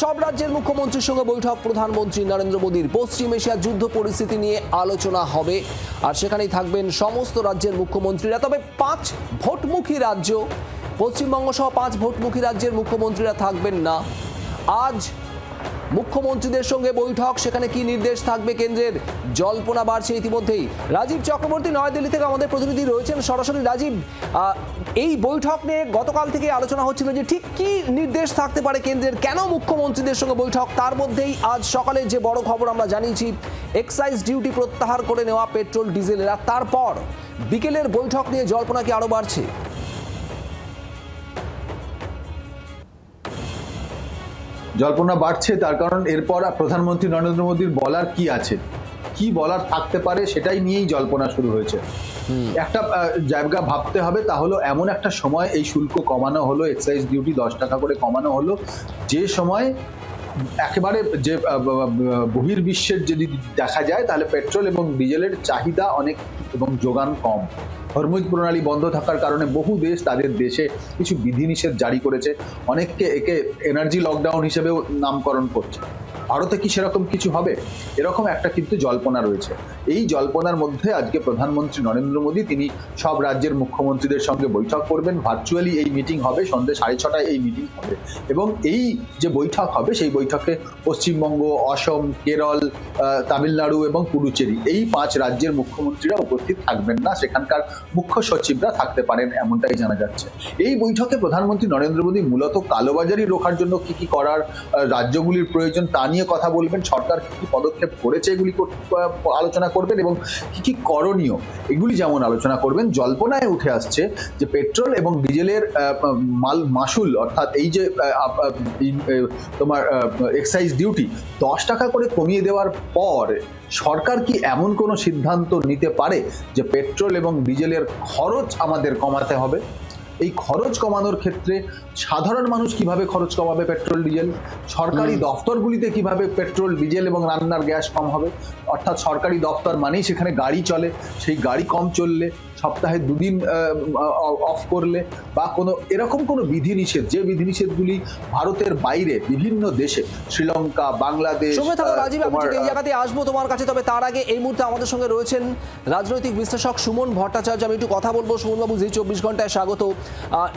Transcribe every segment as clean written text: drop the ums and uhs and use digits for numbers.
সব রাজ্যের মুখ্যমন্ত্রীর সঙ্গে বৈঠক প্রধানমন্ত্রী নরেন্দ্র মোদীর। পশ্চিম এশিয়ার যুদ্ধ পরিস্থিতি নিয়ে আলোচনা হবে আর সেখানেই থাকবেন সমস্ত রাজ্যের মুখ্যমন্ত্রীরা। তবে 5 ভোটমুখী রাজ্য, পশ্চিমবঙ্গ সহ 5 ভোটমুখী রাজ্যের মুখ্যমন্ত্রীরা থাকবেন না। আজ মুখ্যমন্ত্রীদের সঙ্গে বৈঠক, সেখানে কি নির্দেশ থাকবে কেন্দ্রের, জল্পনা বাড়ছে ইতিমধ্যেই। রাজীব চক্রবর্তী নয়াদিল্লি থেকে আমাদের প্রতিনিধি রয়েছেন সরাসরি। রাজীব, এই বৈঠক নিয়ে গতকাল থেকে আলোচনা হচ্ছিল যে ঠিক কি নির্দেশ থাকতে পারে কেন্দ্রের, কেন মুখ্যমন্ত্রীদের সঙ্গে বৈঠক। তার মধ্যেই আজ সকালে যে বড় খবর আমরা জানিয়েছি, এক্সাইজ ডিউটি প্রত্যাহার করে নেওয়া পেট্রোল ডিজেলের। আর তারপর বিকেলের বৈঠক নিয়ে জল্পনা কি আরো বাড়ছে? জল্পনা বাড়ছে, তার কারণ এরপর প্রধানমন্ত্রী নরেন্দ্র মোদীর বলার কি আছে, কি বলার থাকতে পারে, সেটাই নিয়েই জল্পনা শুরু হয়েছে। একটা জায়গা ভাবতে হবে, তা হলো এমন একটা সময় এই শুল্ক কমানো হলো, এক্সাইজ ডিউটি 10 টাকা করে কমানো হলো, যে সময় একেবারে যে বহির্বিশ্বের যদি দেখা যায় তাহলে পেট্রোল এবং ডিজেলের চাহিদা অনেক এবং যোগান কম। হরমুজ প্রণালী বন্ধ থাকার কারণে বহু দেশ তাদের দেশে কিছু বিধিনিষেধ জারি করেছে, অনেককে একে এনার্জি লকডাউন হিসেবেও নামকরণ করছে। ভারতে কি সেরকম কিছু হবে? এরকম একটা কিন্তু জল্পনা রয়েছে। এই জল্পনার মধ্যে আজকে প্রধানমন্ত্রী নরেন্দ্র মোদী তিনি সব রাজ্যের মুখ্যমন্ত্রীদের সঙ্গে বৈঠক করবেন। ভার্চুয়ালি এই মিটিং হবে, সন্ধ্যে 6:30টায় এই মিটিং হবে এবং এই যে বৈঠক হবে সেই বৈঠকে পশ্চিমবঙ্গ, অসম, কেরল, তামিলনাড়ু এবং পুডুচেরি এই 5 রাজ্যের মুখ্যমন্ত্রীরা উপস্থিত থাকবেন না, সেখানকার মুখ্য সচিবরা থাকতে পারেন এমনটাই জানা যাচ্ছে। এই বৈঠকে প্রধানমন্ত্রী নরেন্দ্র মোদী মূলত কালোবাজারি রোখার জন্য কি কি করার রাজ্যগুলির প্রয়োজন তা নিয়ে কথা বলবেন, সরকার কি কি পদক্ষেপ করেছে এগুলি আলোচনা করবেন এবং কি কি করণীয় এগুলি যেমন আলোচনা করবেন। জল্পনায় উঠে আসছে যে পেট্রোল এবং ডিজেলের মাসুল, অর্থাৎ এই যে তোমার এক্সাইজ ডিউটি 10 টাকা করে কমিয়ে দেওয়ার পর সরকার কি এমন কোনো সিদ্ধান্ত নিতে পারে যে পেট্রোল এবং ডিজেলের খরচ আমাদের কমাতে হবে। এই খরচ কমানোর ক্ষেত্রে সাধারণ মানুষ কিভাবে খরচ কমাবে পেট্রোল ডিজেল, সরকারি দফতরগুলিতে কিভাবে পেট্রোল ডিজেল এবং রান্নার গ্যাস কম হবে, অর্থাৎ সরকারি দফতর মানেই সেখানে গাড়ি চলে, সেই গাড়ি কম চললে, সপ্তাহে 2 দিন অফ করলে বা কোনো এরকম কোনো বিধিনিষেধ, যে বিধিনিষেধগুলি ভারতের বাইরে বিভিন্ন দেশে, শ্রীলঙ্কা, বাংলাদেশ। রাজীব, আমি এই জায়গাতে আসবো তোমার কাছে, তবে তার আগে এই মুহূর্তে আমাদের সঙ্গে রয়েছেন রাজনৈতিক বিশ্লেষক সুমন ভট্টাচার্য। আমি একটু কথা বলবো। সুমনবাবু, জি 24 ঘন্টায় স্বাগত।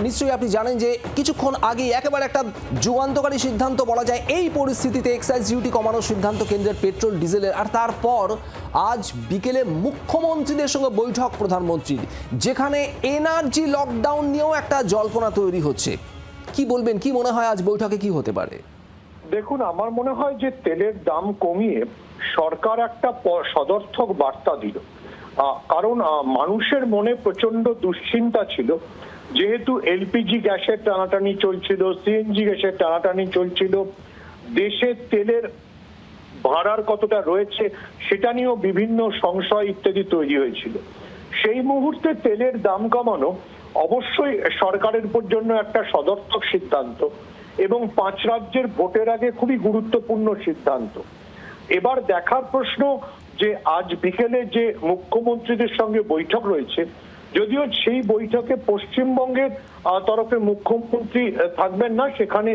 নিশ্চয়ই আপনি জানেন যে কিছুক্ষণ আগে একেবারে একটা যুগান্তকারী সিদ্ধান্ত বলা যায় এই পরিস্থিতিতে, এক্সাইজ ডিউটি কমানোর সিদ্ধান্ত কেন্দ্রের পেট্রোল ডিজেলের। আর তারপর আজ বিকেলে মুখ্যমন্ত্রীদের সঙ্গে বৈঠক প্রধানমন্ত্রীর, যেখানে এনার্জি লকডাউন নিয়েও একটা জল্পনা তৈরি হচ্ছে। কি বলবেন, কি মনে হয় আজ বৈঠকে কি হতে পারে? দেখুন, আমার মনে হয় যে তেলের দাম কমিয়ে সরকার একটা সদর্থক বার্তা দিল, কারণ মানুষের মনে প্রচন্ড দুশ্চিন্তা ছিল। যেহেতু এলপিজি গ্যাসের টানাটানি চলছিল, সিএনজি গ্যাসের টানাটানি চলছিল, দেশে তেলের ভাড়ার কতটা রয়েছে সেটা নিয়েও বিভিন্ন সংশয় ইত্যাদি তৈরি হয়েছিল। সেই মুহূর্তে তেলের দাম কমানো অবশ্যই সরকারের জন্য একটা সদর্থক সিদ্ধান্ত এবং 5 রাজ্যের ভোটের আগে খুবই গুরুত্বপূর্ণ সিদ্ধান্ত। এবার দেখার প্রশ্ন যে আজ বিকেলে যে মুখ্যমন্ত্রীদের সঙ্গে বৈঠক রয়েছে, যদিও সেই বৈঠকে পশ্চিমবঙ্গের তরফে মুখ্যমন্ত্রী থাকবেন না, সেখানে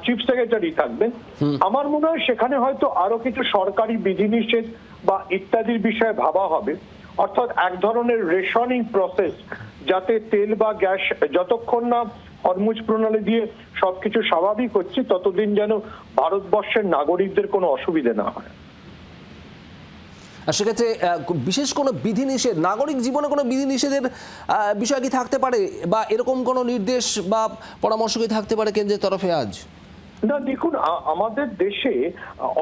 চিফ সেক্রেটারি থাকবেন। আমার মনে হয় সেখানে হয়তো আরো কিছু সরকারি বিধিনিষেধ বা ইত্যাদির বিষয়ে ভাবা হবে, অর্থাৎ এক ধরনের রেশনিং প্রসেস, যাতে তেল বা গ্যাস যতক্ষণ না হরমুজ প্রণালী দিয়ে সবকিছু স্বাভাবিক হচ্ছে ততদিন যেন ভারতবর্ষের নাগরিকদের কোনো অসুবিধা না হয়। আর সেক্ষেত্রে বিশেষ কোনো বিধিনিষেধ, নাগরিক জীবনে কোনো বিধিনিষেধের বিষয় কি থাকতে পারে, বা এরকম কোনো নির্দেশ বা পরামর্শ কি থাকতে পারে কেন্দ্রের তরফে আজ? না, দেখুন, আমাদের দেশে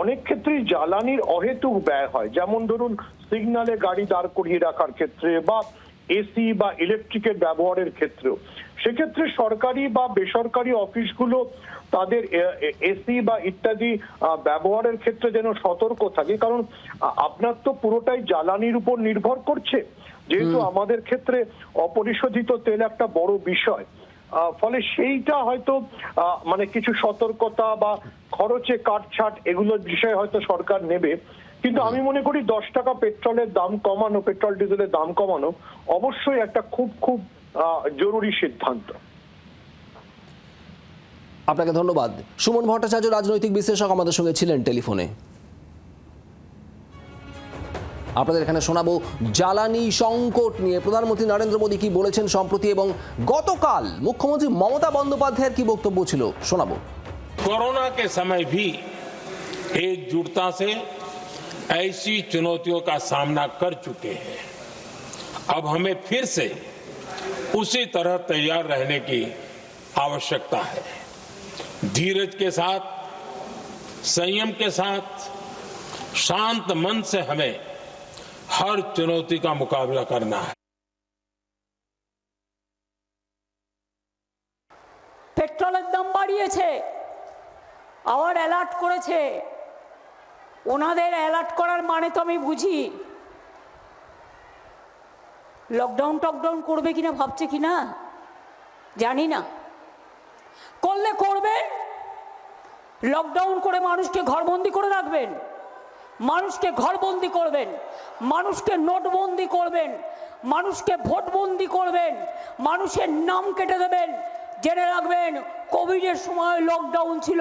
অনেক ক্ষেত্রেই জ্বালানির অহেতুক ব্যয় হয়, যেমন ধরুন সিগন্যালে গাড়ি দাঁড় করিয়ে রাখার ক্ষেত্রে বা এসি বা ইলেকট্রিকের ব্যবহারের ক্ষেত্রেও। সেক্ষেত্রে সরকারি বা বেসরকারি অফিসগুলো তাদের এসি বা ইত্যাদি ব্যবহারের ক্ষেত্রে যেন সতর্ক থাকে, কারণ আপনার তো পুরোটাই জ্বালানির উপর নির্ভর করছে। যেহেতু আমাদের ক্ষেত্রে অপরিশোধিত তেল একটা বড় বিষয়, ফলে সেইটা হয়তো মানে কিছু সতর্কতা বা খরচে কাটছাট এগুলোর বিষয়ে হয়তো সরকার নেবে। কিন্তু আমি মনে করি 10 টাকা পেট্রোলের দাম কমানো, পেট্রোল ডিজেলের দাম কমানো অবশ্যই একটা খুব খুব জরুরি সিদ্ধান্ত। আপনাকে ধন্যবাদ। সুমন ভট্টাচার্য রাজনৈতিক বিশ্লেষক আমাদের সঙ্গে ছিলেন টেলিফোনে। আপনাদের এখানে শোনাবো জ্বালানি সংকট নিয়ে প্রধানমন্ত্রী নরেন্দ্র মোদী কি বলেছেন সম্প্রতি, এবং গতকাল মুখ্যমন্ত্রী মমতা বন্দ্যোপাধ্যায়ের কি বক্তব্য ছিল শোনাবো। कोरोना के समय भी एकजुटता से ऐसी चुनौतियों का सामना कर चुके हैं। अब हमें फिर से उसी तरह तैयार रहने की आवश्यकता है। धीरज के साथ, संयम के साथ, शांत मन से हमें हर चुनौती का मुकाबला करना है। পেট্রোলের দাম বাড়িয়েছে, আবার অ্যালার্ট করেছে। ওনাদের অ্যালার্ট করার মানে তো আমি বুঝি, লকডাউন টকডাউন করবে কিনা ভাবছে কিনা জানি না। করলে করবেন, লকডাউন করে মানুষকে ঘরবন্দি করে রাখবেন, মানুষকে ঘরবন্দি করবেন, মানুষকে নোটবন্দি করবেন, মানুষকে ভোটবন্দি করবেন, মানুষের নাম কেটে দেবেন। জেনে রাখবেন, কোভিডের সময় লকডাউন ছিল।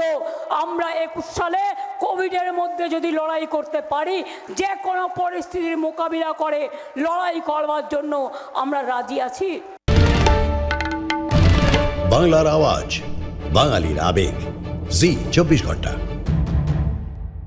আমরা 21 সালে কোভিডের মধ্যে যদি লড়াই করতে পারি, যে কোনো পরিস্থিতির মোকাবিলা করে লড়াই করবার জন্য আমরা রাজি আছি। বাংলার আওয়াজ, বাঙালির আবেগ, জি 24 ঘন্টা।